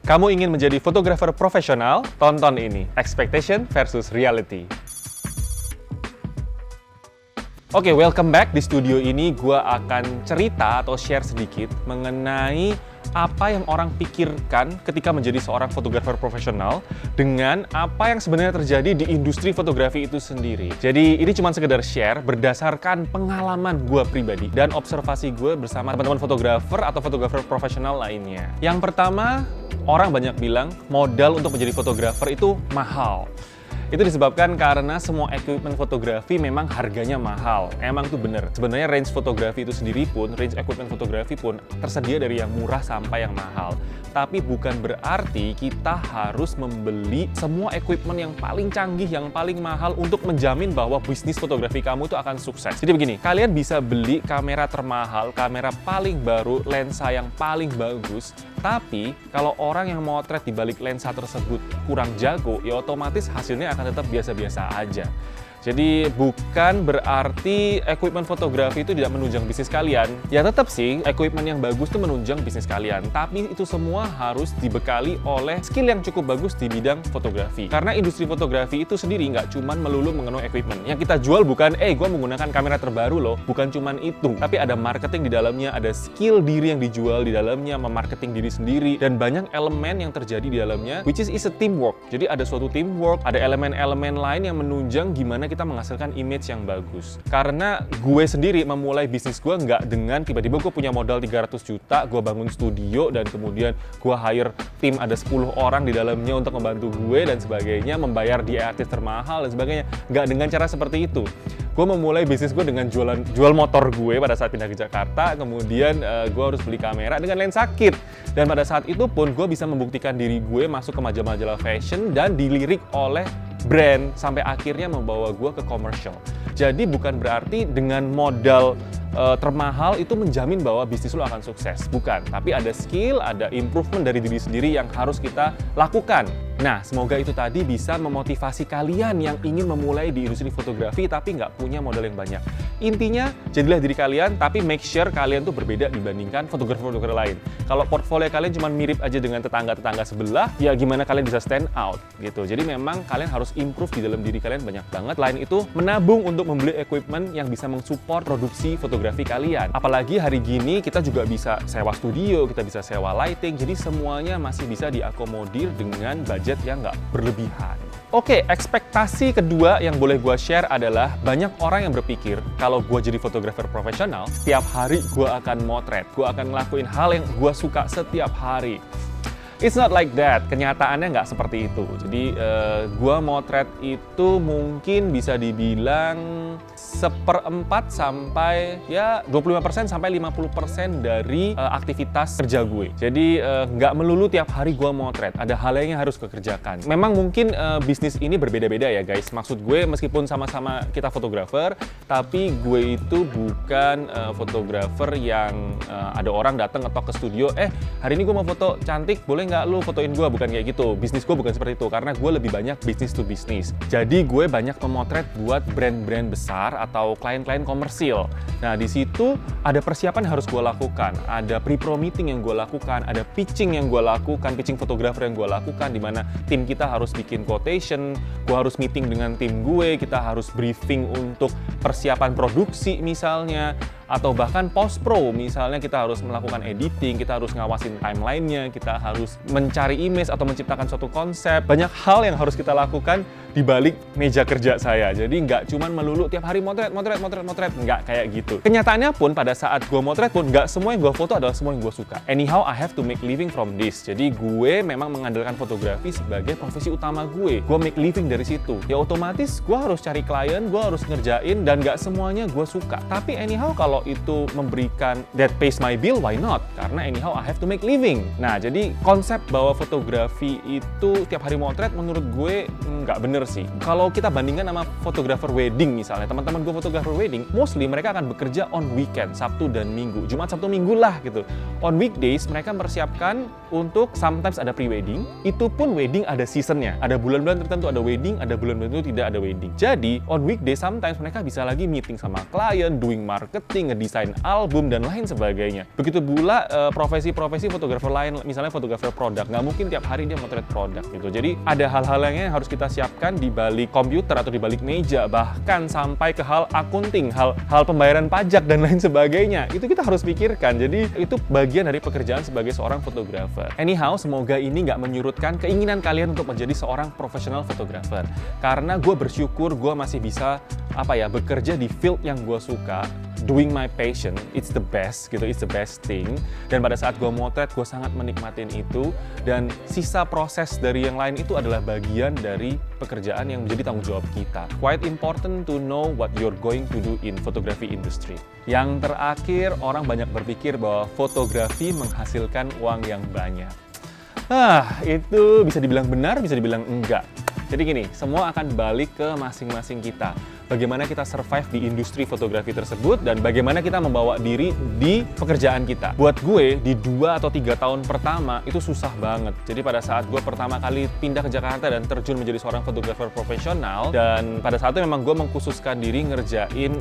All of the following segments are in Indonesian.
Kamu ingin menjadi fotografer profesional? Tonton ini, Expectation versus Reality. Oke, welcome back. Di studio ini gue akan cerita atau share sedikit mengenai apa yang orang pikirkan ketika menjadi seorang fotografer profesional dengan apa yang sebenarnya terjadi di industri fotografi itu sendiri. Jadi ini cuma sekedar share berdasarkan pengalaman gue pribadi dan observasi gue bersama teman-teman fotografer atau fotografer profesional lainnya. Yang pertama, orang banyak bilang modal untuk menjadi fotografer itu mahal. Itu disebabkan karena semua equipment fotografi memang harganya mahal. Emang itu bener. Sebenarnya range fotografi itu sendiri pun, range equipment fotografi pun tersedia dari yang murah sampai yang mahal. Tapi bukan berarti kita harus membeli semua equipment yang paling canggih, yang paling mahal untuk menjamin bahwa bisnis fotografi kamu itu akan sukses. Jadi begini, kalian bisa beli kamera termahal, kamera paling baru, lensa yang paling bagus, tapi kalau orang yang motret di balik lensa tersebut kurang jago, ya otomatis hasilnya akan tetap biasa-biasa aja. Jadi bukan berarti equipment fotografi itu tidak menunjang bisnis kalian. Ya tetap sih, equipment yang bagus itu menunjang bisnis kalian. Tapi itu semua harus dibekali oleh skill yang cukup bagus di bidang fotografi. Karena industri fotografi itu sendiri nggak cuma melulu mengenai equipment. Yang kita jual bukan, gue menggunakan kamera terbaru loh. Bukan cuma itu. Tapi ada marketing di dalamnya, ada skill diri yang dijual di dalamnya, memarketing diri sendiri, dan banyak elemen yang terjadi di dalamnya, which is a teamwork. Jadi ada suatu teamwork, ada elemen-elemen lain yang menunjang gimana kita menghasilkan image yang bagus. Karena gue sendiri memulai bisnis gue nggak dengan tiba-tiba gue punya modal 300 juta, gue bangun studio dan kemudian gue hire tim ada 10 orang di dalamnya untuk membantu gue dan sebagainya, membayar dia artis termahal dan sebagainya. Nggak dengan cara seperti itu. Gue memulai bisnis gue dengan jual motor gue pada saat pindah ke Jakarta, kemudian gue harus beli kamera dengan lensa kit. Dan pada saat itu pun gue bisa membuktikan diri gue masuk ke majalah-majalah fashion dan dilirik oleh brand sampai akhirnya membawa gue ke komersial. Jadi bukan berarti dengan modal termahal itu menjamin bahwa bisnis lo akan sukses. Bukan, tapi ada skill, ada improvement dari diri sendiri yang harus kita lakukan. Nah, semoga itu tadi bisa memotivasi kalian yang ingin memulai di industri fotografi tapi nggak punya modal yang banyak. Intinya, jadilah diri kalian, tapi make sure kalian tuh berbeda dibandingkan fotografer-fotografer lain. Kalau portfolio kalian cuma mirip aja dengan tetangga-tetangga sebelah, ya gimana kalian bisa stand out gitu. Jadi memang kalian harus improve di dalam diri kalian banyak banget. Lain itu, menabung untuk membeli equipment yang bisa mensupport produksi fotografi kalian. Apalagi hari gini kita juga bisa sewa studio, kita bisa sewa lighting, jadi semuanya masih bisa diakomodir dengan budget yang nggak berlebihan. Oke, ekspektasi kedua yang boleh gue share adalah banyak orang yang berpikir kalau gue jadi fotografer profesional, setiap hari gue akan motret, gue akan ngelakuin hal yang gue suka setiap hari. It's not like that, kenyataannya nggak seperti itu. Jadi gua motret itu mungkin bisa dibilang 1/4 sampai ya 25% sampai 50% dari aktivitas kerja gue. Jadi nggak melulu tiap hari gua motret, ada hal lain yang harus gue kerjakan. Memang mungkin bisnis ini berbeda-beda ya guys. Maksud gue meskipun sama-sama kita fotografer, tapi gue itu bukan fotografer yang ada orang datang ngetok ke studio, hari ini gue mau foto cantik, boleh nggak lu fotoin gue? Bukan kayak gitu. Bisnis gue bukan seperti itu, karena gue lebih banyak bisnis to bisnis. Jadi gue banyak memotret buat brand-brand besar atau klien-klien komersil. Nah di situ ada persiapan yang harus gue lakukan, ada pre-pro meeting yang gue lakukan, ada pitching yang gue lakukan, pitching fotografer yang gue lakukan, di mana tim kita harus bikin quotation, gue harus meeting dengan tim gue, kita harus briefing untuk persiapan produksi misalnya, atau bahkan post-pro, misalnya kita harus melakukan editing, kita harus ngawasin timeline-nya, kita harus mencari image atau menciptakan suatu konsep. Banyak hal yang harus kita lakukan di balik meja kerja saya. Jadi nggak cuman melulu tiap hari motret, nggak kayak gitu. Kenyataannya pun pada saat gue motret pun nggak semua yang gue foto adalah semua yang gue suka. Anyhow, I have to make living from this. Jadi gue memang mengandalkan fotografi sebagai profesi utama gue. Gue make living dari situ. Ya otomatis gue harus cari klien, gue harus ngerjain, dan nggak semuanya gue suka. Tapi anyhow kalau itu memberikan that pays my bill, why not? Karena anyhow I have to make living. Nah, jadi konsep bahwa fotografi itu tiap hari motret menurut gue nggak bener sih. Kalau kita bandingkan sama fotografer wedding misalnya, teman-teman gue fotografer wedding, mostly mereka akan bekerja on weekend, Sabtu dan Minggu, Jumat, Sabtu, Minggu lah gitu. On weekdays mereka mempersiapkan untuk sometimes ada pre-wedding, itu pun wedding ada seasonnya. Ada bulan-bulan tertentu ada wedding, ada bulan-bulan tertentu tidak ada wedding. Jadi on weekdays sometimes mereka bisa lagi meeting sama klien, doing marketing, ngedesain album, dan lain sebagainya. Begitu pula profesi-profesi fotografer lain, misalnya fotografer produk, nggak mungkin tiap hari dia motret produk gitu. Jadi ada hal-hal yang harus kita siapkan di balik komputer atau di balik meja, bahkan sampai ke hal akunting, hal pembayaran pajak dan lain sebagainya. Itu kita harus pikirkan. Jadi itu bagian dari pekerjaan sebagai seorang fotografer. Anyhow, semoga ini nggak menyurutkan keinginan kalian untuk menjadi seorang profesional fotografer. Karena gue bersyukur gue masih bisa bekerja di field yang gue suka, doing my passion, it's the best gitu, it's the best thing. Dan pada saat gue motret, gue sangat menikmatin itu, dan sisa proses dari yang lain itu adalah bagian dari pekerjaan yang menjadi tanggung jawab kita. Quite important to know what you're going to do in photography industry. Yang terakhir, orang banyak berpikir bahwa fotografi menghasilkan uang yang banyak. Itu bisa dibilang benar, bisa dibilang enggak. Jadi gini, semua akan balik ke masing-masing kita. Bagaimana kita survive di industri fotografi tersebut, dan bagaimana kita membawa diri di pekerjaan kita. Buat gue, di 2 atau 3 tahun pertama itu susah banget. Jadi pada saat gue pertama kali pindah ke Jakarta dan terjun menjadi seorang fotografer profesional, dan pada saat itu memang gue mengkhususkan diri ngerjain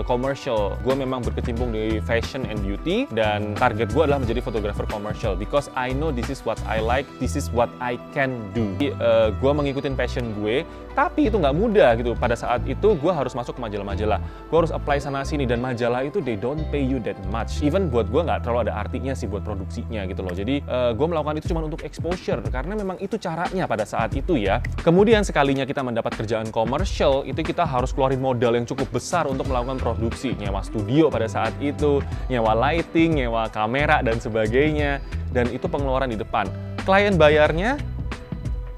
commercial. Gue memang berkecimpung di fashion and beauty, dan target gue adalah menjadi fotografer commercial. Because I know this is what I like, this is what I can do. Jadi, gue mengikutin passion gue, tapi itu nggak mudah gitu. Pada saat itu gue harus masuk ke majalah-majalah, gue harus apply sana-sini, dan majalah itu they don't pay you that much. Even buat gue nggak terlalu ada artinya sih buat produksinya gitu loh. Jadi gue melakukan itu cuma untuk exposure, karena memang itu caranya pada saat itu ya. Kemudian sekalinya kita mendapat kerjaan komersial, itu kita harus keluarin modal yang cukup besar untuk melakukan produksi, nyewa studio pada saat itu, nyewa lighting, nyewa kamera dan sebagainya, dan itu pengeluaran di depan. Klien bayarnya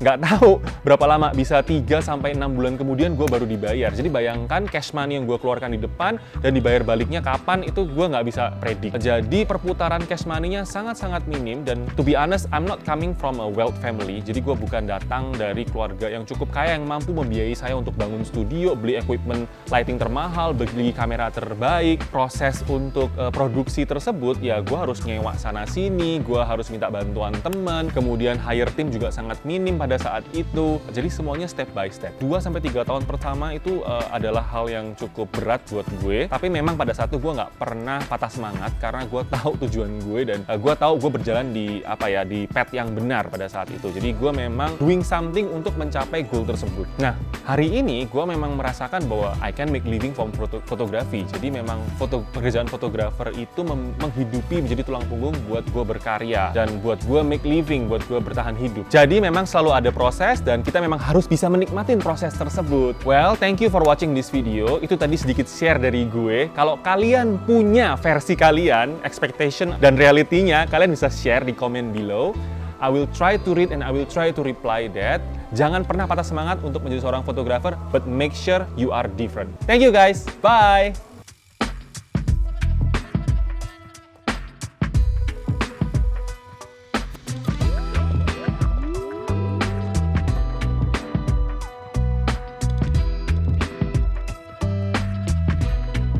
nggak tahu berapa lama, bisa 3-6 bulan kemudian gue baru dibayar. Jadi bayangkan cash money yang gue keluarkan di depan dan dibayar baliknya kapan, itu gue nggak bisa predik. Jadi perputaran cash money-nya sangat-sangat minim, dan to be honest, I'm not coming from a wealth family. Jadi gue bukan datang dari keluarga yang cukup kaya yang mampu membiayai saya untuk bangun studio, beli equipment lighting termahal, beli kamera terbaik. Proses untuk produksi tersebut ya gue harus nyewa sana-sini, gue harus minta bantuan teman, kemudian hire tim juga sangat minim pada saat itu. Jadi semuanya step by step. 2-3 tahun pertama itu adalah hal yang cukup berat buat gue. Tapi memang pada saat itu gue nggak pernah patah semangat, karena gue tahu tujuan gue, dan gue tahu gue berjalan di di path yang benar pada saat itu. Jadi gue memang doing something untuk mencapai goal tersebut. Nah, hari ini gue memang merasakan bahwa I can make living from fotografi. Jadi memang pekerjaan fotografer itu menghidupi, menjadi tulang punggung buat gue berkarya, dan buat gue make living, buat gue bertahan hidup. Jadi memang selalu ada proses, dan kita memang harus bisa menikmatin proses tersebut. Well, thank you for watching this video. Itu tadi sedikit share dari gue. Kalau kalian punya versi kalian, expectation dan realitinya, kalian bisa share di komen below. I will try to read and I will try to reply that. Jangan pernah patah semangat untuk menjadi seorang fotografer, but make sure you are different. Thank you guys. Bye.